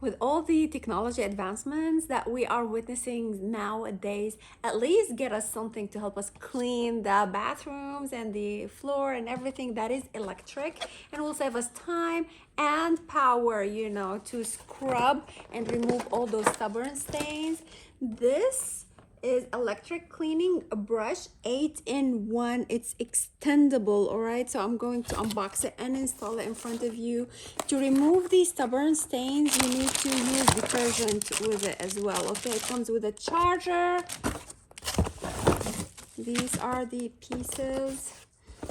With all the technology advancements that we are witnessing nowadays, at least get us something to help us clean the bathrooms and the floor and everything that is electric, and will save us time and power, to scrub and remove all those stubborn stains. This is electric cleaning brush, 8-in-1. It's extendable. All right, so I'm going to unbox it and install it in front of you. To remove these stubborn stains, you need to use detergent with it as well. Okay, it comes with a charger. These are the pieces.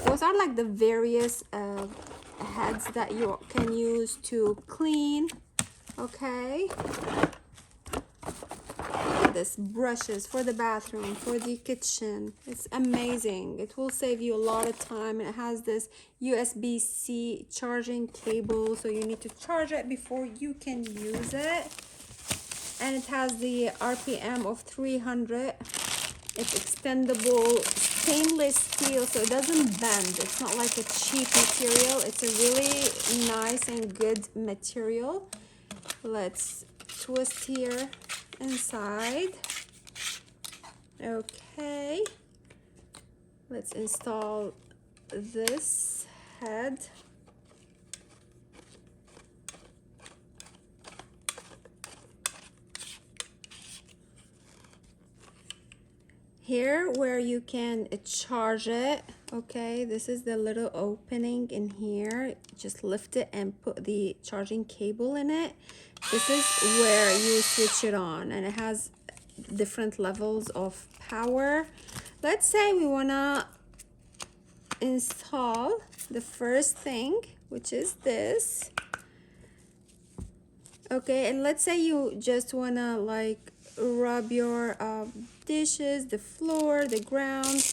Those are like the various heads that you can use to clean. Okay, this brushes for the bathroom, for the kitchen. It's amazing. It will save you a lot of time. It has this USB-C charging cable, so you need to charge it before you can use it. And it has the RPM of 300. It's extendable stainless steel, so it doesn't bend. It's not like a cheap material. It's a really nice and good material. Let's twist here inside. Okay, let's install this head. Here where you can charge it. Okay, this is the little opening in here. Just lift it and put the charging cable in it. This is where you switch it on, and it has different levels of power. Let's say we wanna install the first thing, which is this. Okay, and let's say you just wanna like rub your dishes, the floor, the ground.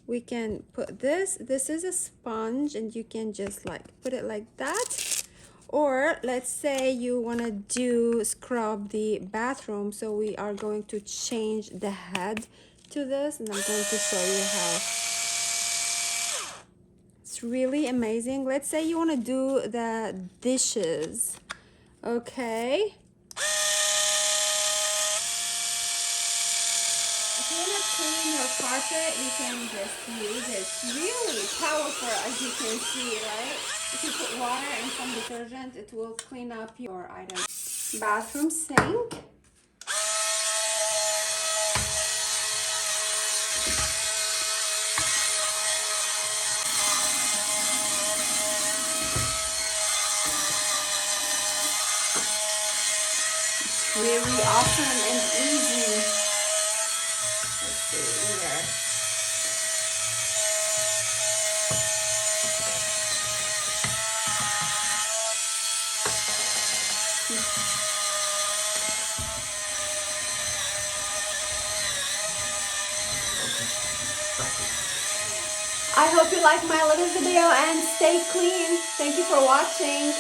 We can put this is a sponge, and you can just like put it like that. Or let's say you want to scrub the bathroom, so we are going to change the head to this, and I'm going to show you how. It's really amazing. Let's say you want to do the dishes. Okay, if you want to clean your carpet, you can just use it. It's really powerful, as you can see, right? If you put water and some detergent, it will clean up your items. Bathroom sink. Really awesome and easy. Let's see here. I hope you like my little video and stay clean. Thank you for watching.